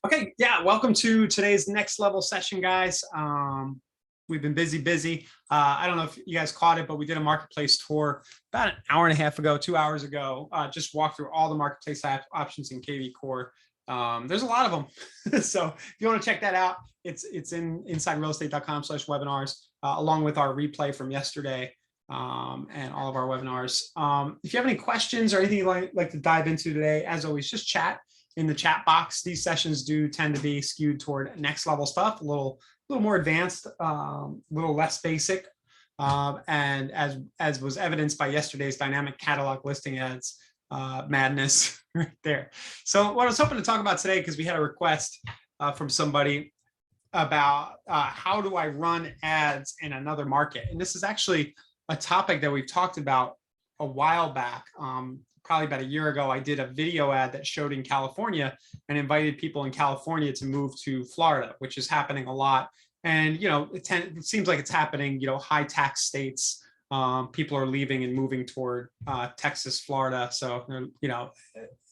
Okay, yeah, welcome to today's next level session, guys. We've been busy. I don't know if you guys caught it, but we did a marketplace tour about an hour and a half ago, 2 hours ago. Just walked through all the marketplace options in KV Core. There's a lot of them. So if you want to check that out, it's in insiderealestate.com/webinars, along with our replay from yesterday and all of our webinars. If you have any questions or anything you'd like to dive into today, as always, just chat in the chat box. These sessions do tend to be skewed toward next level stuff, a little more advanced, a little less basic. And as was evidenced by yesterday's dynamic catalog listing ads, madness right there. So what I was hoping to talk about today, because we had a request from somebody about how do I run ads in another market? And this is actually a topic that we've talked about a while back. Probably about a year ago, I did a video ad that showed in California and invited people in California to move to Florida, which is happening a lot. And, you know, it seems like it's happening, you know, high tax states. People are leaving and moving toward Texas, Florida. So, you know,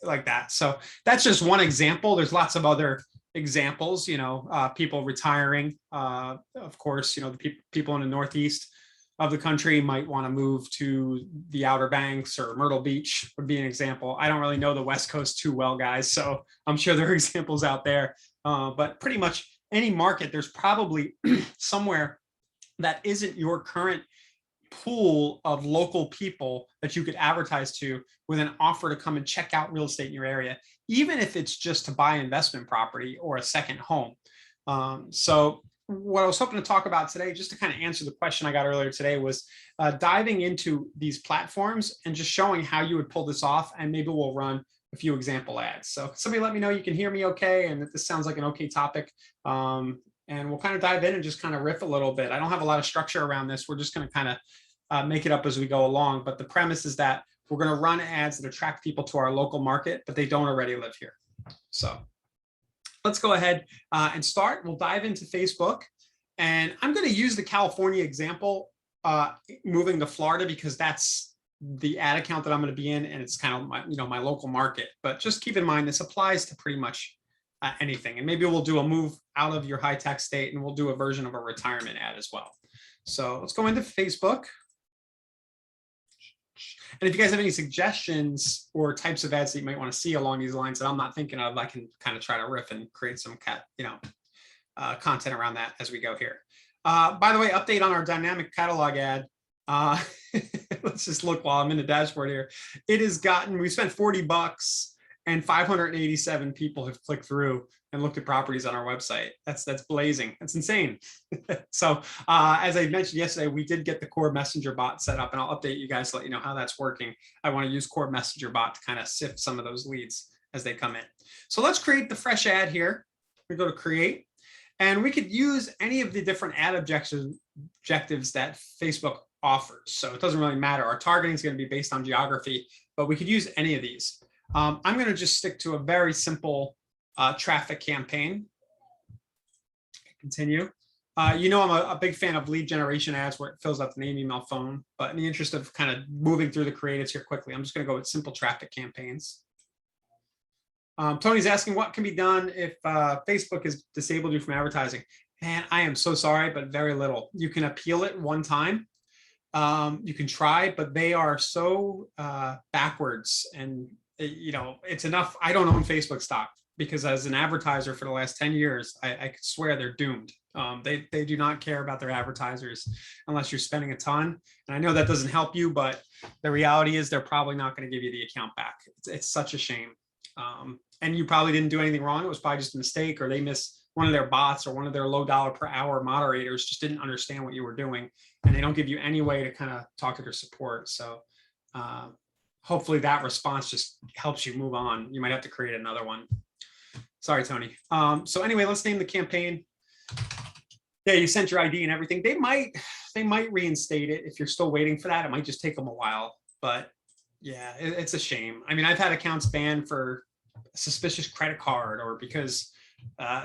like that. So that's just one example. There's lots of other examples, you know, people retiring. Of course, you know, the people in the Northeast of the country might want to move to the Outer Banks, or Myrtle Beach would be an example. I don't really know the West Coast too well, guys, so I'm sure there are examples out there. But pretty much any market, there's probably somewhere that isn't your current pool of local people that you could advertise to with an offer to come and check out real estate in your area, even if it's just to buy investment property or a second home. So what I was hoping to talk about today, just to kind of answer the question I got earlier today, was diving into these platforms and just showing how you would pull this off. And maybe we'll run a few example ads. So somebody let me know you can hear me okay, and that this sounds like an okay topic. And we'll kind of dive in and just kind of riff a little bit. I don't have a lot of structure around this. We're just going to kind of make it up as we go along. But the premise is that we're going to run ads that attract people to our local market, but they don't already live here. So let's go ahead and start. We'll dive into Facebook, and I'm going to use the California example, moving to Florida, because that's the ad account that I'm going to be in, and it's kind of my, you know, my local market. But just keep in mind, this applies to pretty much anything. And maybe we'll do a move out of your high tax state, and we'll do a version of a retirement ad as well. So let's go into Facebook. And if you guys have any suggestions or types of ads that you might want to see along these lines that I'm not thinking of, I can kind of try to riff and create some content around that as we go here. By the way, update on our dynamic catalog ad. Let's just look while I'm in the dashboard here. It has gotten, we spent $40 and 587 people have clicked through and looked at properties on our website. That's blazing. That's insane. So as I mentioned yesterday, we did get the Core Messenger bot set up, and I'll update you guys to let you know how that's working. I want to use Core Messenger bot to kind of sift some of those leads as they come in. So let's create the fresh ad here. We go to create, and we could use any of the different ad objectives that Facebook offers. So it doesn't really matter. Our targeting is going to be based on geography, but we could use any of these. I'm going to just stick to a very simple traffic campaign. Continue. You know, I'm a big fan of lead generation ads where it fills out the name, email, phone. But in the interest of kind of moving through the creatives here quickly, I'm just going to go with simple traffic campaigns. Tony's asking what can be done if Facebook has disabled you from advertising. Man, I am so sorry, but very little. You can appeal it one time. You can try, but they are so backwards, and you know, it's enough. I don't own Facebook stock because as an advertiser for the last 10 years, I could swear they're doomed. They do not care about their advertisers unless you're spending a ton. And I know that doesn't help you, but the reality is they're probably not going to give you the account back. It's such a shame. And you probably didn't do anything wrong. It was probably just a mistake, or they missed one of their bots, or one of their low dollar per hour moderators just didn't understand what you were doing. And they don't give you any way to kind of talk to their support. So hopefully that response just helps you move on. You might have to create another one. Sorry, Tony. So anyway, let's name the campaign. Yeah, you sent your ID and everything. They might reinstate it if you're still waiting for that. It might just take them a while, but yeah, it's a shame. I mean, I've had accounts banned for a suspicious credit card, or because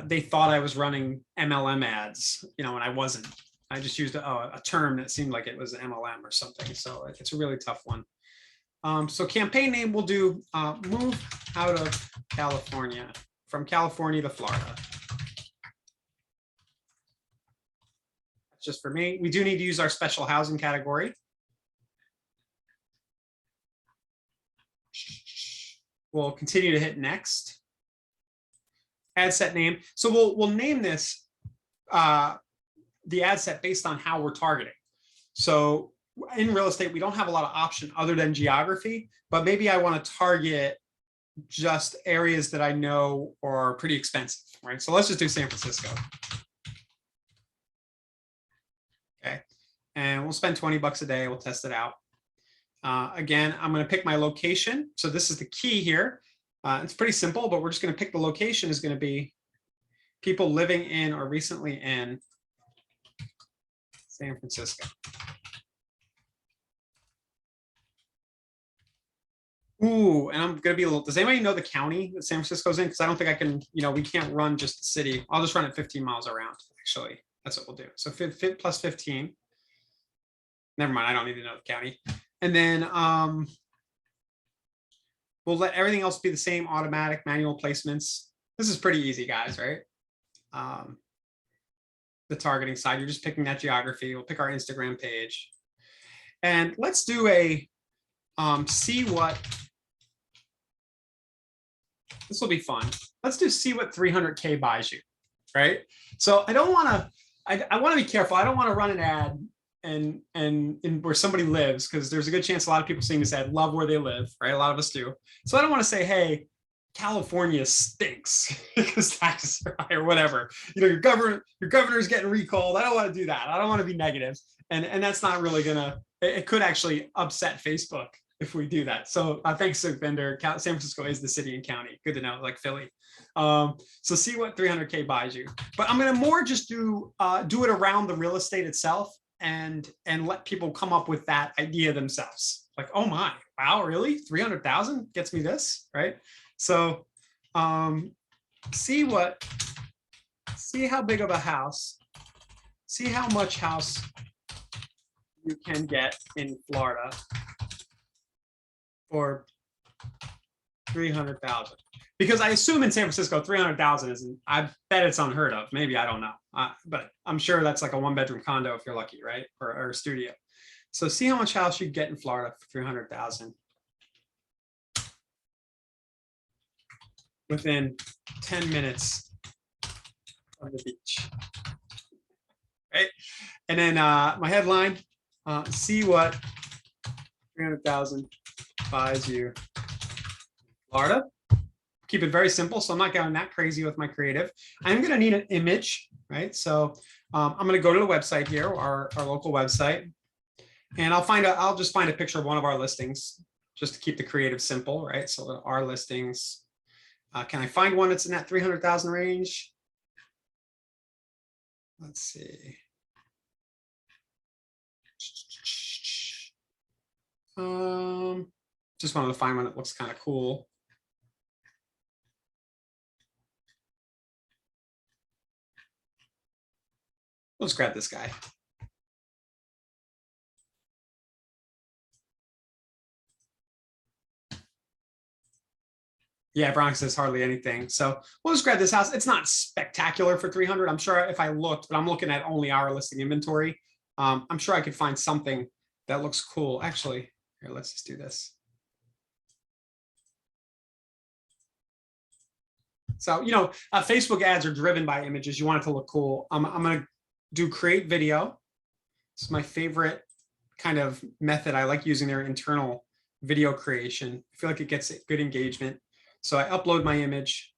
they thought I was running MLM ads, you know, and I wasn't. I just used a term that seemed like it was MLM or something. So it's a really tough one. So campaign name, we'll do move out of California from California to Florida. That's just for me. We do need to use our special housing category. We'll continue to hit next. Ad set name. So we'll name this the ad set based on how we're targeting. So in real estate, we don't have a lot of option other than geography, but maybe I want to target just areas that I know are pretty expensive, right? So let's just do San Francisco. Okay, and we'll spend 20 bucks a day. We'll test it out. Again, I'm going to pick my location. So this is the key here. It's pretty simple, but we're just going to pick the location is going to be people living in or recently in San Francisco. Ooh, and I'm going to be a little, does anybody know the county that San Francisco's in? Because I don't think I can, we can't run just the city. I'll just run it 15 miles around, actually. That's what we'll do. So fit plus 15. Never mind, I don't need to know the county. And then we'll let everything else be the same, automatic, manual placements. This is pretty easy, guys, right? The targeting side, you're just picking that geography. We'll pick our Instagram page. And let's do a see what, this will be fun. Let's do see what 300K buys you, right? So I don't want to, I want to be careful. I don't want to run an ad and where somebody lives, because there's a good chance a lot of people seeing this ad love where they live, right? A lot of us do. So I don't want to say, hey, California stinks because taxes are high or whatever. Your governor's getting recalled. I don't want to do that. I don't want to be negative. And that's not really gonna, it could actually upset Facebook if we do that. So thanks, Sukhvinder. San Francisco is the city and county. Good to know, like Philly. So see what 300K buys you. But I'm gonna more just do it around the real estate itself and let people come up with that idea themselves. Like, oh my, wow, really? 300,000 gets me this, right? So see how big of a house, see how much house you can get in Florida for 300,000. Because I assume in San Francisco, 300,000 isn't, I bet it's unheard of. Maybe, I don't know. But I'm sure that's like a 1-bedroom condo if you're lucky, right? Or a studio. So see how much house you get in Florida for 300,000. Within 10 minutes of the beach, right? And then my headline, see what 300,000 buys you Florida. Keep it very simple, so I'm not going that crazy with my creative. I'm going to need an image, right? So I'm going to go to the website here, our local website, and I'll just find a picture of one of our listings just to keep the creative simple, right? So our listings. Can I find one that's in that 300,000 range? Let's see. Just wanted to find one that looks kind of cool. Let's grab this guy. Yeah, Bronx says hardly anything. So we'll just grab this house. It's not spectacular for 300. I'm sure if I looked, but I'm looking at only our listing inventory. I'm sure I could find something that looks cool. Actually, here, let's just do this. So, Facebook ads are driven by images. You want it to look cool. I'm going to do create video. It's my favorite kind of method. I like using their internal video creation. I feel like it gets good engagement. So I upload my image.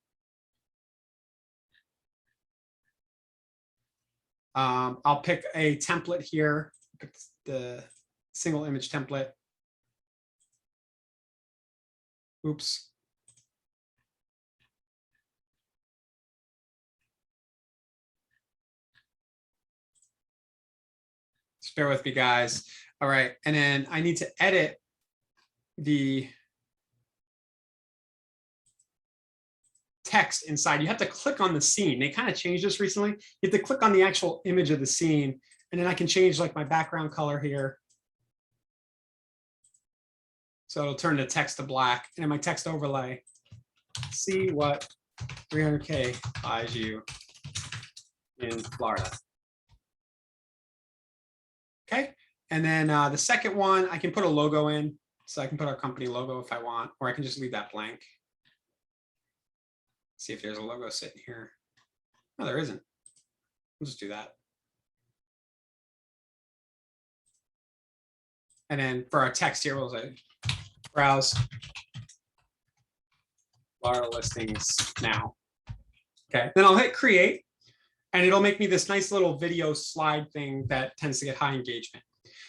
I'll pick a template here, pick the single image template. Oops. Just bear with me, guys. All right, and then I need to edit the text inside. You have to click on the scene. They kind of changed this recently. You have to click on the actual image of the scene, and then I can change like my background color here. So it'll turn the text to black, and in my text overlay, see what 300K buys you in Florida. Okay. And then the second one, I can put a logo in. So I can put our company logo if I want, or I can just leave that blank. See if there's a logo sitting here. No, there isn't. We'll just do that. And then for our text here, we'll say browse Florida listings now. Okay, then I'll hit create, and it'll make me this nice little video slide thing that tends to get high engagement.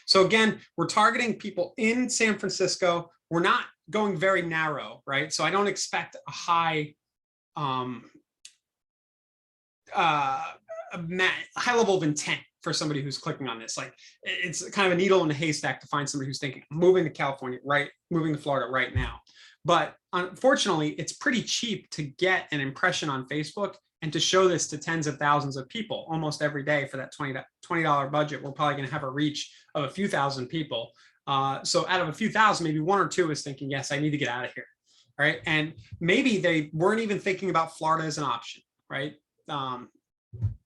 So again, we're targeting people in San Francisco. We're not going very narrow, right? So I don't expect a high high level of intent for somebody who's clicking on this. Like, it's kind of a needle in a haystack to find somebody who's thinking, moving to California, right? Moving to Florida right now. But unfortunately, it's pretty cheap to get an impression on Facebook and to show this to tens of thousands of people almost every day for that $20 budget. We're probably going to have a reach of a few thousand people. So out of a few thousand, maybe one or two is thinking, yes, I need to get out of here. Right. And maybe they weren't even thinking about Florida as an option, right?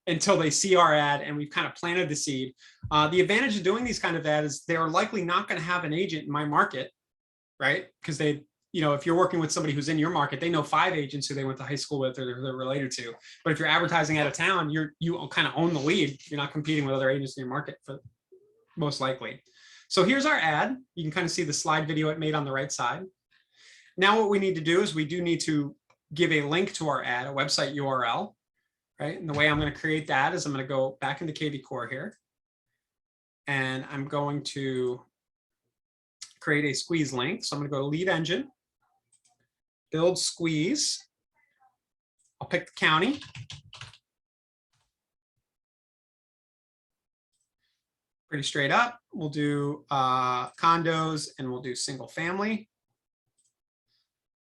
Until they see our ad and we've kind of planted the seed. The advantage of doing these kind of ads is they're likely not going to have an agent in my market, right? Because they, you know, if you're working with somebody who's in your market, they know 5 agents who they went to high school with or they're related to. But if you're advertising out of town, you kind of own the lead. You're not competing with other agents in your market, for most likely. So here's our ad. You can kind of see the slide video it made on the right side. Now what we need to do is we do need to give a link to our ad, a website URL, right? And the way I'm going to create that is I'm going to go back into KV Core here. And I'm going to create a squeeze link. So I'm going to go to Lead Engine, build squeeze. I'll pick the county. Pretty straight up. We'll do condos and we'll do single family.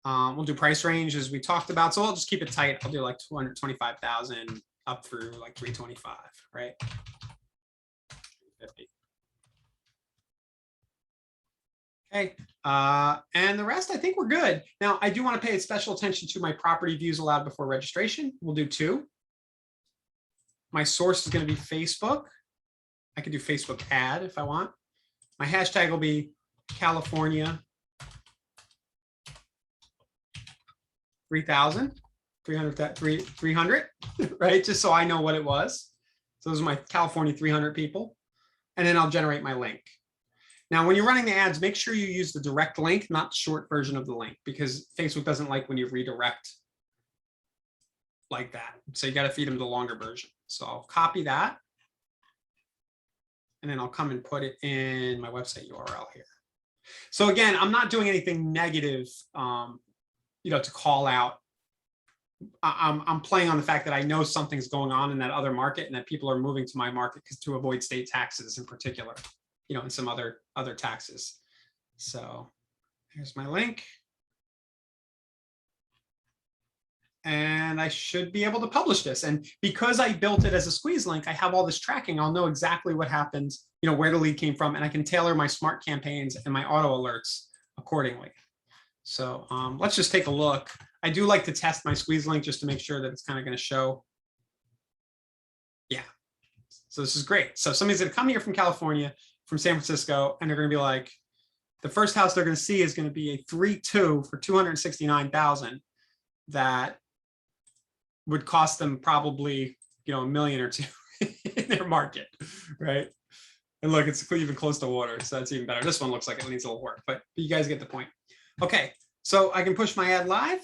We'll do price range as we talked about. So I'll just keep it tight. I'll do like 225,000 up through like 325, right? 50. Okay, and the rest, I think we're good. Now, I do want to pay special attention to my property views allowed before registration. We'll do 2. My source is going to be Facebook. I could do Facebook ad if I want. My hashtag will be California 3,000, 300, right? Just so I know what it was. So those are my California 300 people. And then I'll generate my link. Now, when you're running the ads, make sure you use the direct link, not the short version of the link, because Facebook doesn't like when you redirect like that. So you got to feed them the longer version. So I'll copy that. And then I'll come and put it in my website URL here. So again, I'm not doing anything negative, you know, to call out. I'm playing on the fact that I know something's going on in that other market and that people are moving to my market to avoid state taxes in particular, you know, and some other taxes. So here's my link. And I should be able to publish this. And because I built it as a squeeze link, I have all this tracking. I'll know exactly what happens, you know, where the lead came from, and I can tailor my smart campaigns and my auto alerts accordingly. So let's just take a look. I do like to test my squeeze link just to make sure that it's kind of going to show. Yeah. So this is great. So somebody's going to come here from California, from San Francisco, and they're going to be like, the first house they're going to see is going to be a 3-2 for 269,000 that would cost them probably, you know, $1 million or $2 million in their market, right? And look, it's even close to water, so that's even better. This one looks like it needs a little work, but you guys get the point. Okay, so I can push my ad live.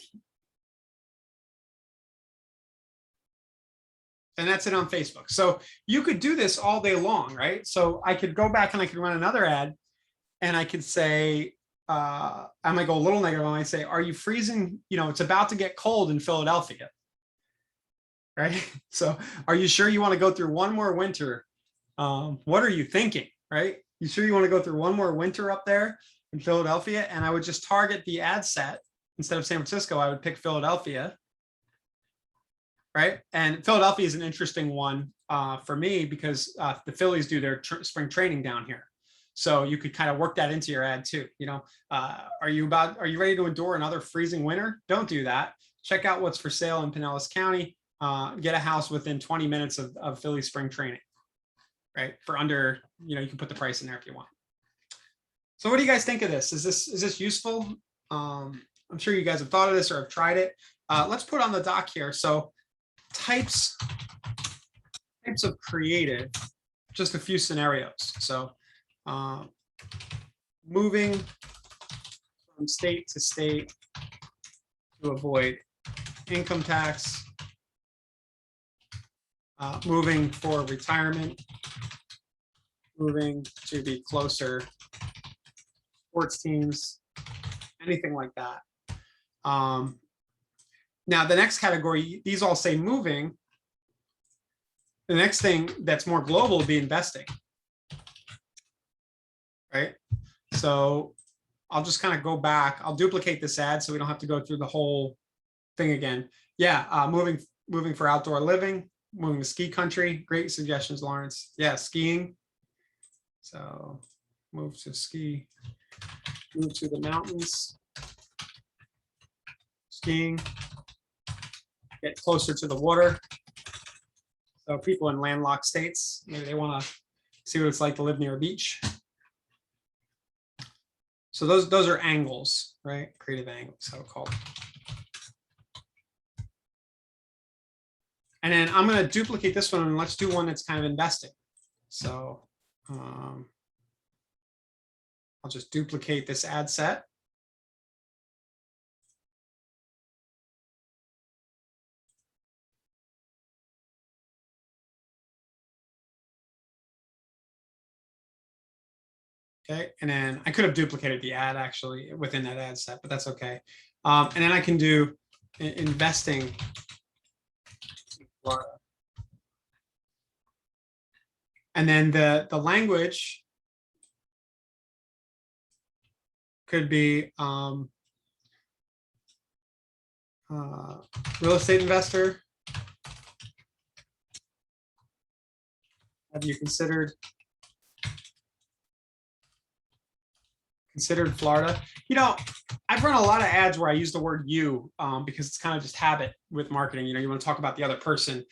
And that's it on Facebook. So you could do this all day long, right? So I could go back and I could run another ad and I could say, I might go a little negative. I might say, are you freezing? You know, it's about to get cold in Philadelphia, right? So are you sure you want to go through one more winter? What are you thinking, right? You sure you want to go through one more winter up there in Philadelphia? And I would just target the ad set. Instead of San Francisco, I would pick Philadelphia, right? And Philadelphia is an interesting one for me because the Phillies do their spring training down here. So you could kind of work that into your ad too. You know, are you ready to endure another freezing winter? Don't do that. check out what's for sale in Pinellas County. Get a house within 20 minutes of Philly spring training, right? For under, you can put the price in there if you want. So what do you guys think of this? Is this useful? I'm sure you guys have thought of this or have tried it. Let's put on the doc here. So types of creative, just a few scenarios. So moving from state to state to avoid income tax, moving for retirement, moving to be closer sports teams, anything like that. Now the next category, these all say moving. The next thing that's more global would be investing, right? So I'll just kind of go back. I'll duplicate this ad so we don't have to go through the whole thing again. Yeah, moving for outdoor living, moving to ski country. Great suggestions, Lawrence. Yeah, skiing. So move to ski, move to the mountains, skiing, get closer to the water. So people in landlocked states, maybe they want to see what it's like to live near a beach. So those are angles, right? Creative angles, how it's called. And then I'm going to duplicate this one and let's do one that's kind of investing. So I'll just duplicate this ad set. Okay, and then I could have duplicated the ad actually within that ad set, but that's okay. And then I can do investing in Florida. And then the language could be real estate investor. Have you considered Florida? I've run a lot of ads where I use the word you because it's kind of just habit with marketing. You want to talk about the other person.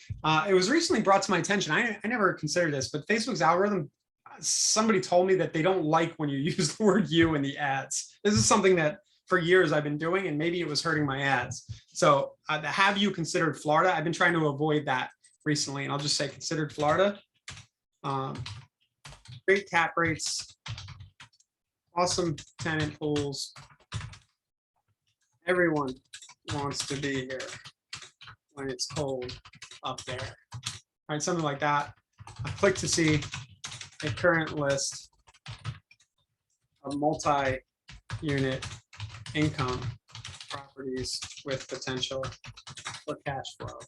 It was recently brought to my attention. I never considered this, but Facebook's algorithm, somebody told me that they don't like when you use the word you in the ads. This is something that for years I've been doing, and maybe it was hurting my ads. So have you considered Florida? I've been trying to avoid that recently, and I'll just say considered Florida. Great cap rates. Awesome tenant pools. Everyone wants to be here when it's cold up there. All right, something like that. I click to see a current list of multi-unit income properties with potential for cash flow.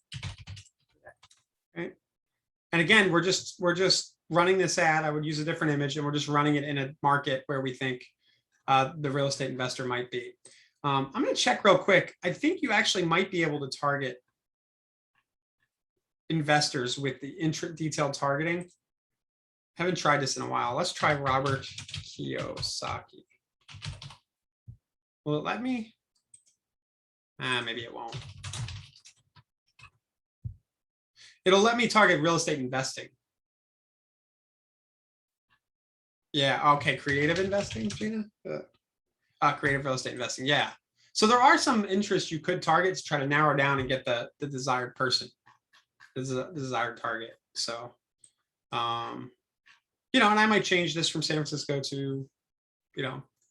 Okay. And again, we're just running this ad. I would use a different image, and we're just running it in a market where we think the real estate investor might be. I'm going to check real quick. I think you actually might be able to target investors with the detailed targeting. Haven't tried this in a while. Let's try Robert Kiyosaki. Will it let me? Maybe it won't. It'll let me target real estate investing. Yeah, okay, creative investing, Gina? Creative real estate investing, yeah. So there are some interests you could target to try to narrow down and get the desired person, the desired target. So, and I might change this from San Francisco to,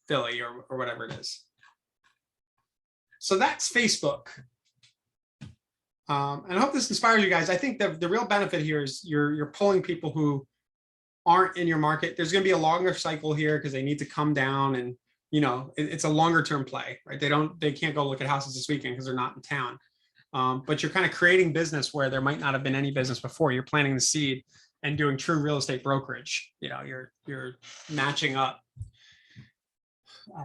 Philly or whatever it is. So that's Facebook. And I hope this inspires you guys. I think the real benefit here is you're pulling people who aren't in your market. There's going to be a longer cycle here because they need to come down, and it's a longer term play, right? They can't go look at houses this weekend because they're not in town. But you're kind of creating business where there might not have been any business before. You're planting the seed and doing true real estate brokerage. You're matching up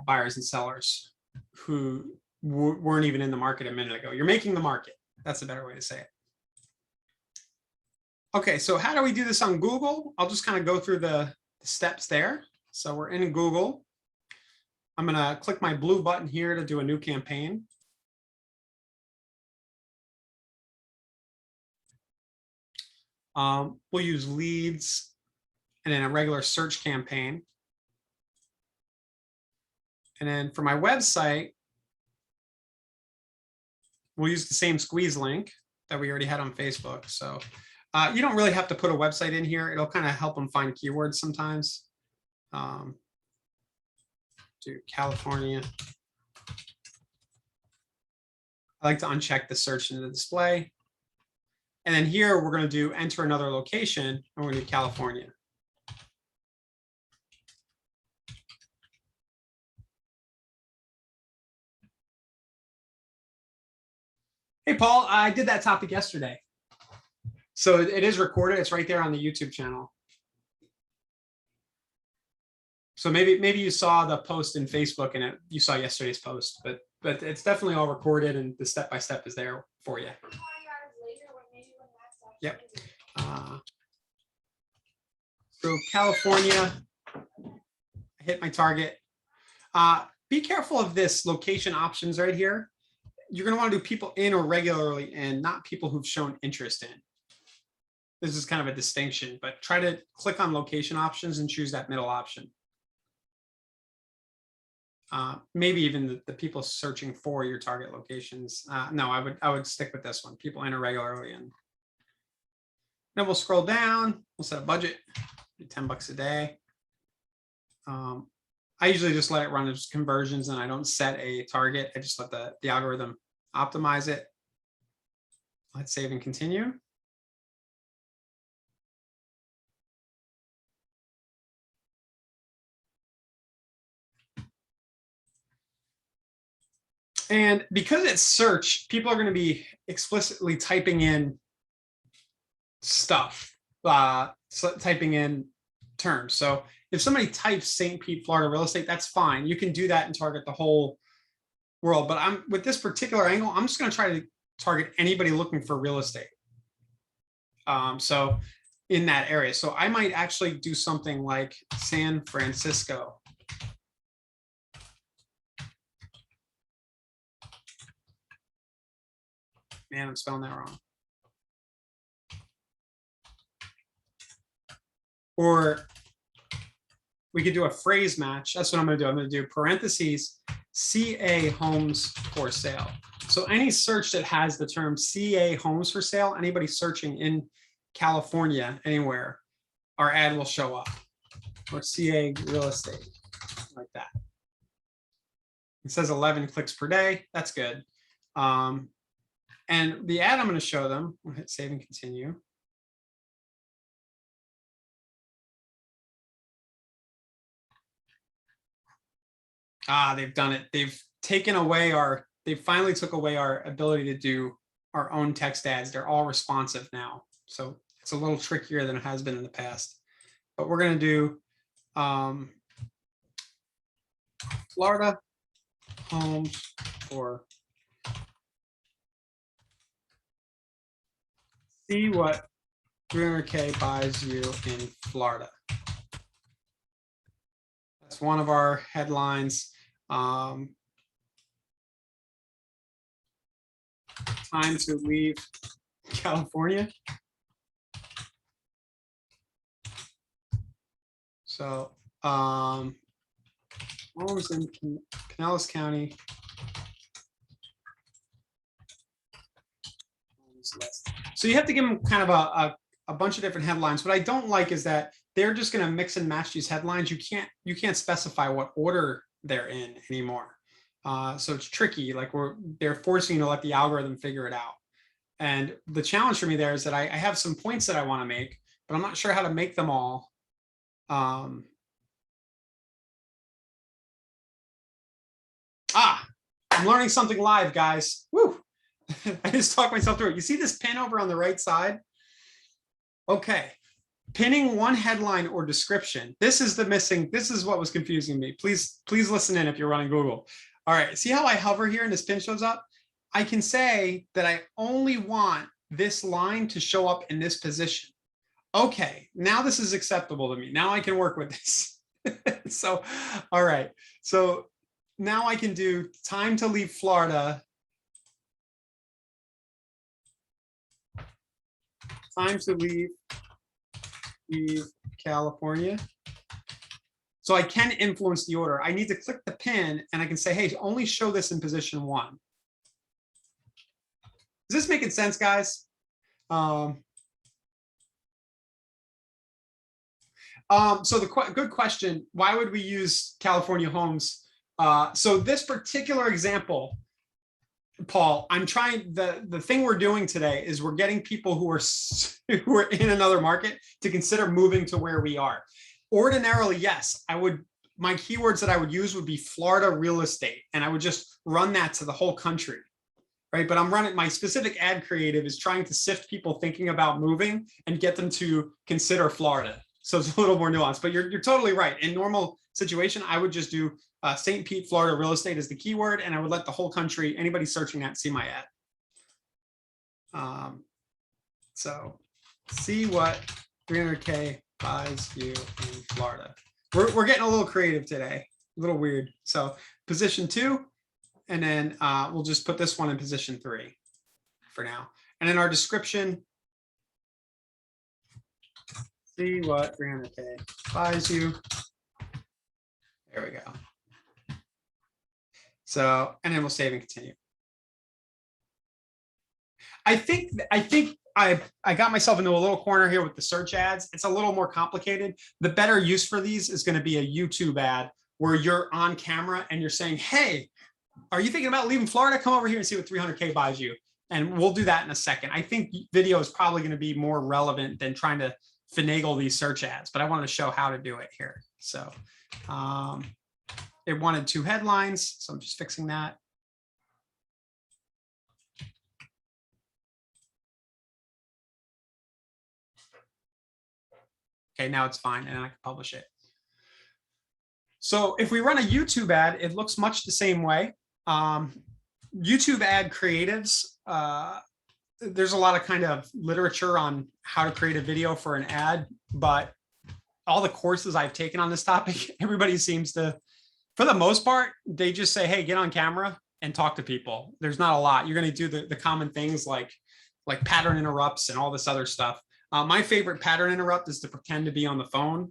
buyers and sellers who weren't even in the market a minute ago. You're making the market. That's a better way to say it. Okay, so how do we do this on Google? I'll just kind of go through the steps there. So we're in Google. I'm going to click my blue button here to do a new campaign. We'll use leads and then a regular search campaign. And then for my website, we'll use the same squeeze link that we already had on Facebook. So you don't really have to put a website in here. It'll kind of help them find keywords sometimes. Do California. I like to uncheck the search in the display. And then here we're going to do enter another location, and we're going to do California. Hey, Paul, I did that topic yesterday. So it is recorded. It's right there on the YouTube channel. So maybe you saw the post in Facebook and you saw yesterday's post, but it's definitely all recorded and the step-by-step is there for you. Yep. So California, I hit my target. Be careful of this location options right here. You're going to want to do people in or regularly in, not people who've shown interest in. This is kind of a distinction, but try to click on location options and choose that middle option. Maybe even the people searching for your target locations. No, I would stick with this one, people in or regularly in. Then we'll scroll down, we'll set a budget, $10 a day. I usually just let it run as conversions and I don't set a target. I just let the algorithm optimize it. Let's save and continue. And because it's search, people are going to be explicitly typing in stuff, typing in terms. So if somebody types St. Pete, Florida real estate, that's fine. You can do that and target the whole world. But with this particular angle, I'm just going to try to target anybody looking for real estate. So in that area. So I might actually do something like San Francisco. Man, I'm spelling that wrong. Or we could do a phrase match. That's what I'm going to do. I'm going to do parentheses, CA homes for sale. So any search that has the term CA homes for sale, anybody searching in California anywhere, our ad will show up. Or CA real estate, like that. It says 11 clicks per day. That's good. And the ad I'm going to show them, we'll hit save and continue. They've done it. They've taken away they finally took away our ability to do our own text ads. They're all responsive now. So it's a little trickier than it has been in the past. But we're going to do Florida homes for see what 300K buys you in Florida. That's one of our headlines. Time to leave California. So homes in Pinellas County. So you have to give them kind of a bunch of different headlines. What I don't like is that they're just going to mix and match these headlines. You can't specify what order they're in anymore. So it's tricky. Like they're forcing you to let the algorithm figure it out. And the challenge for me there is that I have some points that I want to make, but I'm not sure how to make them all. I'm learning something live, guys. Woo! I just talked myself through it. You see this pin over on the right side? Okay. Pinning one headline or description. This is what was confusing me. Please listen in if you're running Google. All right. See how I hover here and this pin shows up? I can say that I only want this line to show up in this position. Okay. Now this is acceptable to me. Now I can work with this. So, all right. So now I can do time to leave Florida. Time to leave leave California. So I can influence the order. I need to click the pin and I can say, hey, only show this in position 1. Is this making sense, guys? So the good question, why would we use California homes? So this particular example, Paul, I'm trying, the thing we're doing today is we're getting people who are in another market to consider moving to where we are. Ordinarily, yes, my keywords that I would use would be Florida real estate, and I would just run that to the whole country, right? But I'm running, my specific ad creative is trying to sift people thinking about moving and get them to consider Florida. So it's a little more nuanced, but you're totally right. In normal situation, I would just do St. Pete, Florida real estate as the keyword, and I would let the whole country, anybody searching that, see my ad. So see what 300K buys you in Florida. We're getting a little creative today, a little weird. So position 2, and then we'll just put this one in position 3 for now. And in our description, see what 300K buys you. There we go. So, and then we'll save and continue. I think I got myself into a little corner here with the search ads. It's a little more complicated. The better use for these is going to be a YouTube ad where you're on camera and you're saying, hey, are you thinking about leaving Florida? Come over here and see what 300K buys you. And we'll do that in a second. I think video is probably going to be more relevant than trying to finagle these search ads, but I want to show how to do it here. So it wanted 2 headlines, so I'm just fixing that. Okay, now it's fine, and I can publish it. So if we run a YouTube ad, it looks much the same way. YouTube ad creatives, there's a lot of kind of literature on how to create a video for an ad, but all the courses I've taken on this topic, everybody seems to, for the most part, they just say, hey, get on camera and talk to people. There's not a lot. You're going to do the common things like pattern interrupts and all this other stuff. My favorite pattern interrupt is to pretend to be on the phone.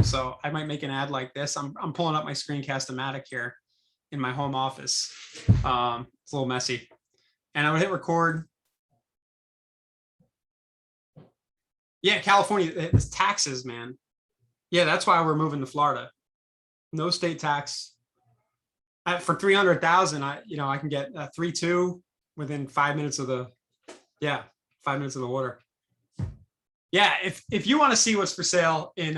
So I might make an ad like this. I'm pulling up my Screencast-O-Matic here in my home office. It's a little messy. And I would hit record. Yeah, California, it's taxes, man. Yeah, that's why we're moving to Florida. No state tax. For 300,000, I can get 3.2 within 5 minutes of the, 5 minutes of the water. Yeah, if you want to see what's for sale in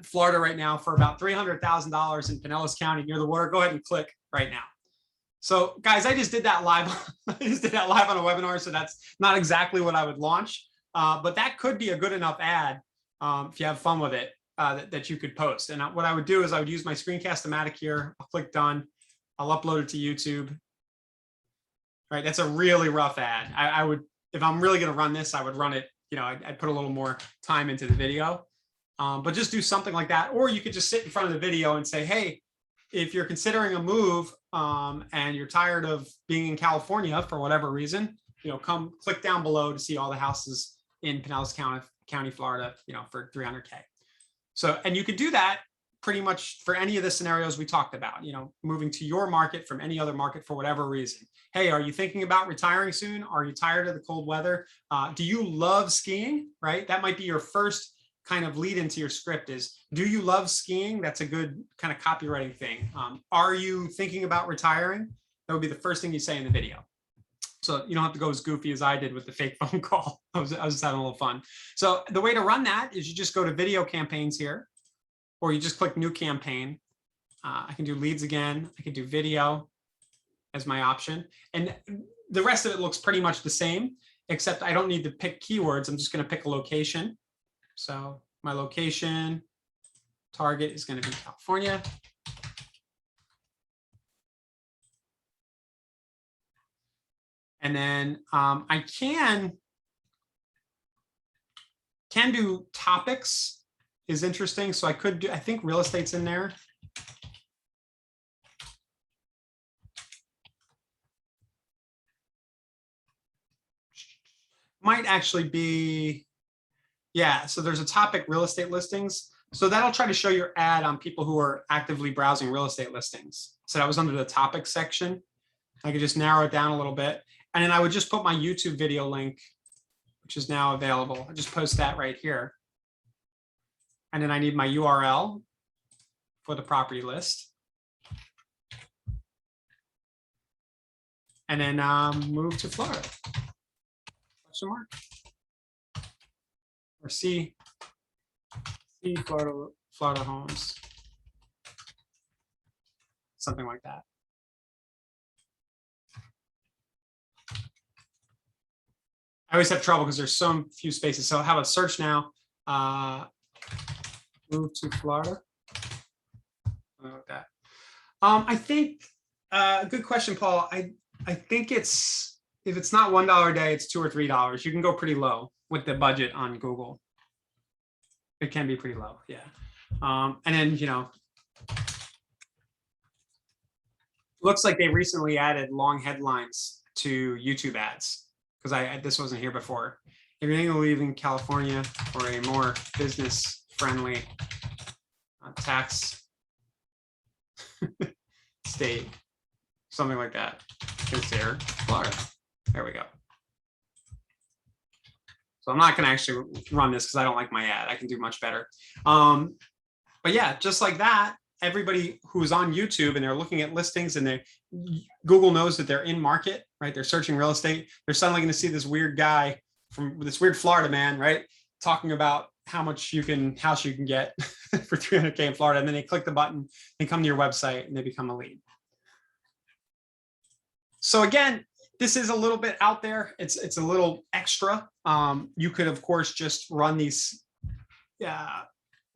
Florida right now for about $300,000 in Pinellas County near the water, go ahead and click right now. So guys, I just did that live. I just did that live on a webinar, so that's not exactly what I would launch, but that could be a good enough ad if you have fun with it that you could post. And what I would do is I would use my Screencast-O-Matic here. I'll click done. I'll upload it to YouTube. Right, that's a really rough ad. I would, if I'm really going to run this, I would run it. I'd put a little more time into the video, but just do something like that. Or you could just sit in front of the video and say, hey, if you're considering a move and you're tired of being in California for whatever reason, come click down below to see all the houses in Pinellas County, Florida, for 300K. So, and you could do that pretty much for any of the scenarios we talked about, moving to your market from any other market for whatever reason. Hey, are you thinking about retiring soon? Are you tired of the cold weather? Do you love skiing, right? That might be your first kind of lead into your script is, do you love skiing? That's a good kind of copywriting thing. Are you thinking about retiring? That would be the first thing you say in the video. So you don't have to go as goofy as I did with the fake phone call. I was just having a little fun. So the way to run that is you just go to video campaigns here, or you just click new campaign. I can do leads again. I can do video as my option. And the rest of it looks pretty much the same, except I don't need to pick keywords. I'm just going to pick a location. So my location target is going to be California. And then I can do topics is interesting. So I could do, I think real estate's in there. Might actually be, Yeah, so there's a topic, real estate listings. So that'll try to show your ad on people who are actively browsing real estate listings. So that was under the topic section. I could just narrow it down a little bit. And then I would just put my YouTube video link, which is now available. I just post that right here. And then I need my URL for the property list. And then move to Florida. Question mark. Or see Florida homes. Something like that. I always have trouble because there's so few spaces. So how about search now? Move to Florida. Like that. I think good question, Paul. I think it's, if it's not $1 a day, it's $2 or $3. You can go pretty low with the budget on Google. It can be pretty low, yeah. And then, you know, looks like they recently added long headlines to YouTube ads, because this wasn't here before. If you're thinking of leaving California for a more business-friendly tax state, something like that, consider Florida. There we go. So I'm not going to actually run this because I don't like my ad. I can do much better. But yeah, just like that, everybody who's on YouTube and they're looking at listings and Google knows that they're in market, right? They're searching real estate. They're suddenly going to see this weird guy from this weird Florida man, right? Talking about how much house you can get for 300K in Florida. And then they click the button, they come to your website and they become a lead. So again, this is a little bit out there. It's a little extra. You could, of course, just run these,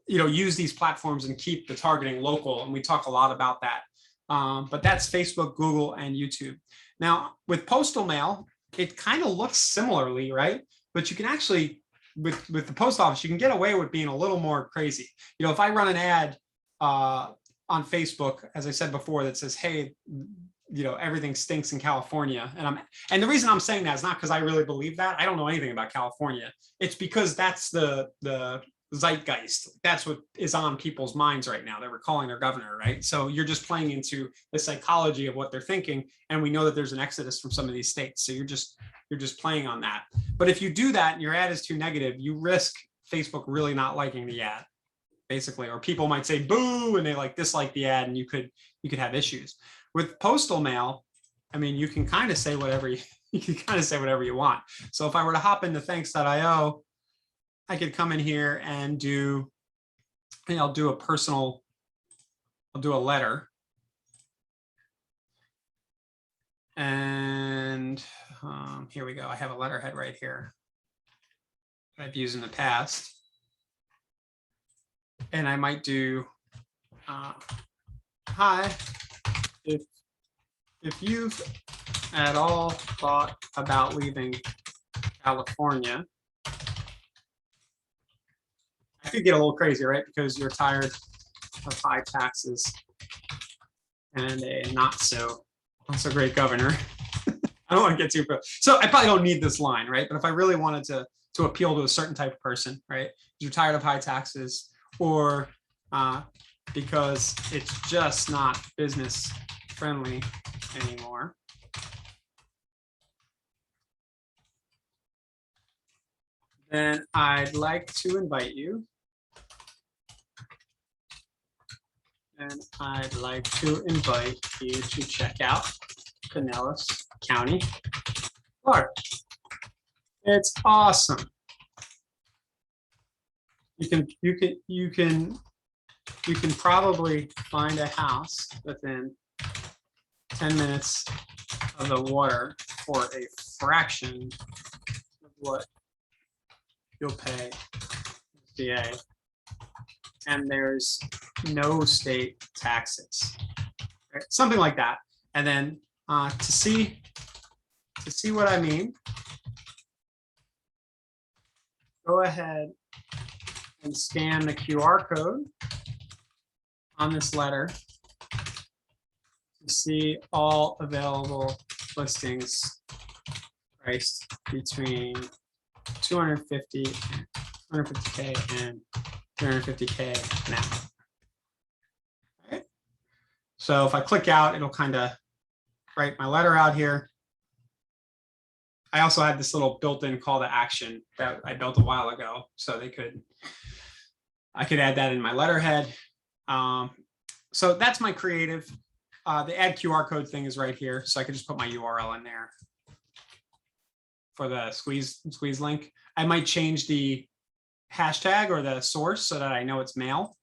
use these platforms and keep the targeting local. And we talk a lot about that. But that's Facebook, Google, and YouTube. Now, with postal mail, it kind of looks similarly, right? But you can actually, with the post office, you can get away with being a little more crazy. You know, if I run an ad on Facebook, as I said before, that says, hey, everything stinks in California. And the reason I'm saying that is not because I really believe that. I don't know anything about California. It's because that's the zeitgeist. That's what is on people's minds right now. They're recalling their governor, right? So you're just playing into the psychology of what they're thinking. And we know that there's an exodus from some of these states. So you're just playing on that. But if you do that and your ad is too negative, you risk Facebook really not liking the ad, basically. Or people might say boo and they dislike the ad, and you could have issues. With postal mail, I mean, you can kind of say whatever you want. So if I were to hop into thanks.io, I could come in here and I'll do a letter. And here we go. I have a letterhead right here that I've used in the past. And I might do, hi, if you've at all thought about leaving California, I could get a little crazy, right? Because you're tired of high taxes and a not so great governor. I don't want to get too, so I probably don't need this line, right? But if I really wanted to appeal to a certain type of person, right? You're tired of high taxes, or because it's just not business friendly anymore. Then I'd like to invite you. And I'd like to invite you to check out Pinellas County, Florida. It's awesome. You can probably find a house within 10 minutes of the water for a fraction of what you'll pay SBA. And there's no state taxes, right? Something like that. And then to see what I mean, go ahead and scan the QR code on this letter to see all available listings priced between $250 and 150K and 350K now. All right. So if I click out, it'll kind of write my letter out here. I also had this little built-in call to action that I built a while ago, so I could add that in my letterhead. So that's my creative. The add QR code thing is right here, so I could just put my URL in there for the squeeze link. I might change the hashtag or the source so that I know it's mail.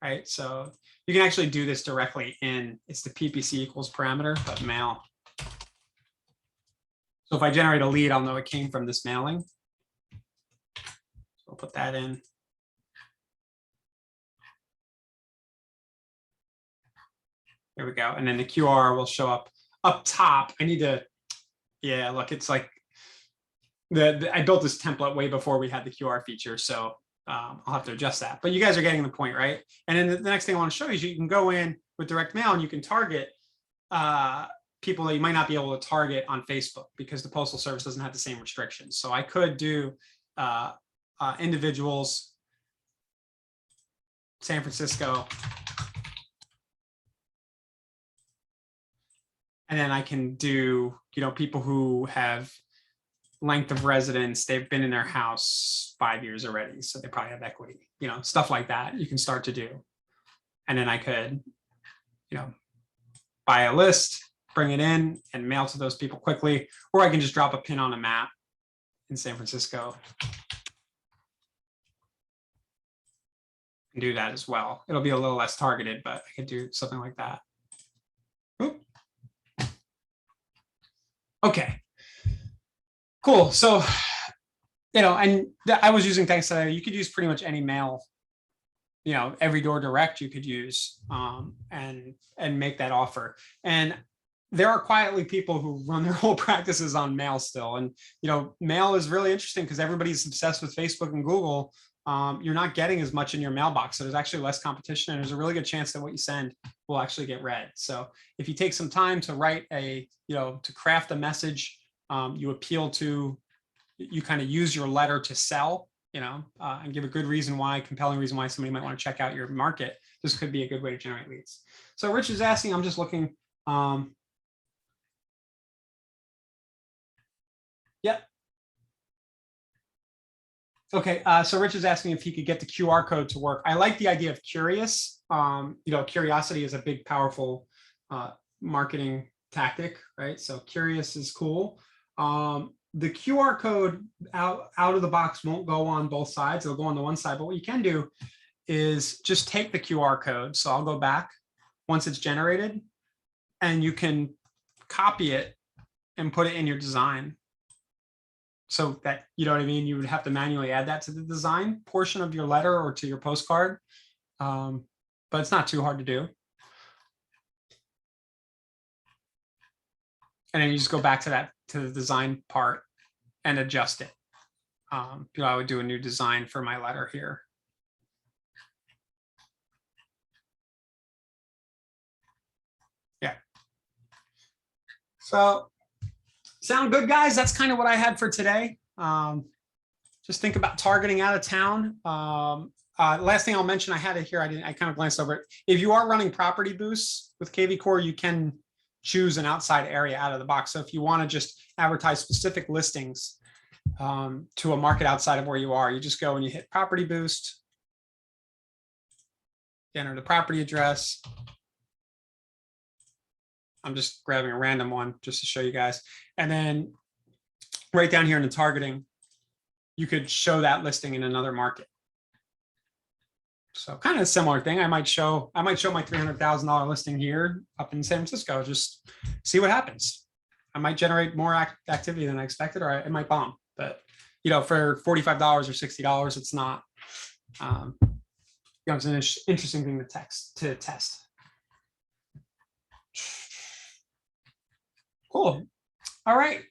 Right, so you can actually do this directly in, it's the PPC equals parameter, but mail. So if I generate a lead, I'll know it came from this mailing. So I'll put that in. There we go. And then the QR will show up top. I need to, yeah, look, it's like I built this template way before we had the QR feature. So I'll have to adjust that, but you guys are getting the point, right? And then the next thing I want to show you is you can go in with direct mail and you can target people that you might not be able to target on Facebook because the Postal Service doesn't have the same restrictions. So I could do individuals, San Francisco, and then I can do, people who have length of residence, they've been in their house 5 years already, so they probably have equity, stuff like that you can start to do. And then I could, buy a list, bring it in and mail to those people quickly, or I can just drop a pin on a map in San Francisco and do that as well. It'll be a little less targeted, but I could do something like that. Oop. Okay, cool. So, and I was using Thanks Today. You could use pretty much any mail, every door direct you could use and make that offer. And there are quietly people who run their whole practices on mail still. And, mail is really interesting because everybody's obsessed with Facebook and Google. You're not getting as much in your mailbox. So there's actually less competition. And there's a really good chance that what you send will actually get read. So if you take some time to write to craft a message, you appeal to, you kind of use your letter to sell, and give a good reason why, compelling reason why somebody might want to check out your market. This could be a good way to generate leads. So Rich is asking, I'm just looking. Yep. Okay, so Rich is asking if he could get the QR code to work. I like the idea of curious. Curiosity is a big, powerful marketing tactic, right? So curious is cool. The QR code out of the box won't go on both sides. It'll go on the one side, but what you can do is just take the QR code. So I'll go back once it's generated and you can copy it and put it in your design. So that, you know what I mean? You would have to manually add that to the design portion of your letter or to your postcard. But it's not too hard to do. And then you just go back to the design part and adjust it. I would do a new design for my letter here. Yeah. So sound good, guys? That's kind of what I had for today. Just think about targeting out of town. Last thing I'll mention, I had it here. I kind of glanced over it. If you are running property boosts with KV Core, you can choose an outside area out of the box. So if you want to just advertise specific listings to a market outside of where you are, you just go and you hit property boost, enter the property address. I'm just grabbing a random one just to show you guys. And then right down here in the targeting, you could show that listing in another market. So kind of a similar thing. I might show my $300,000 listing here up in San Francisco. Just see what happens. I might generate more activity than I expected, or it might bomb. But for $45 or $60, it's not. It's an interesting thing to test. Cool. All right.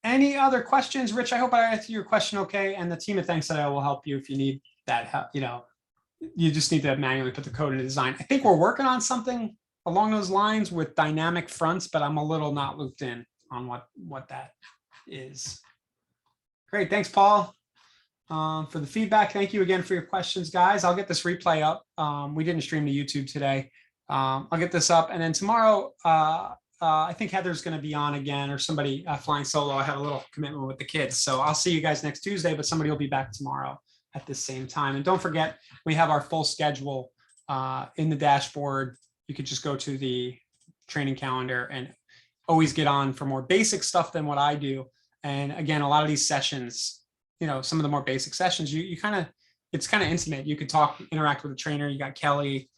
Any other questions, Rich? I hope I answered your question okay. And the team at Thanks Today will help you if you need that help. You just need to manually put the code in the design. I think we're working on something along those lines with dynamic fronts, but I'm a little not looped in on what that is. Great. Thanks, Paul. for the feedback. Thank you again for your questions, guys. I'll get this replay up. We didn't stream to YouTube today. I'll get this up. And then tomorrow, I think Heather's going to be on again, or somebody flying solo. I have a little commitment with the kids. So I'll see you guys next Tuesday, but somebody will be back tomorrow at the same time. And don't forget, we have our full schedule in the dashboard. You could just go to the training calendar and always get on for more basic stuff than what I do. And again, a lot of these sessions, you know, some of the more basic sessions, you kind of, it's kind of intimate. You could talk, interact with a trainer. You got Kelly,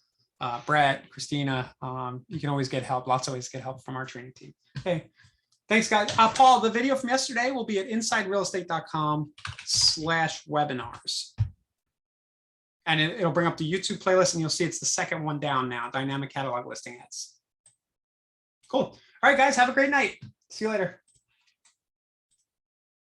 Brett, Christina. You can always get help. Lots of ways to get help from our training team. Okay. Thanks, guys. Paul, the video from yesterday will be at insiderealestate.com/webinars. And it'll bring up the YouTube playlist, and you'll see it's the second one down now, dynamic catalog listing ads. Cool. All right, guys, have a great night. See you later.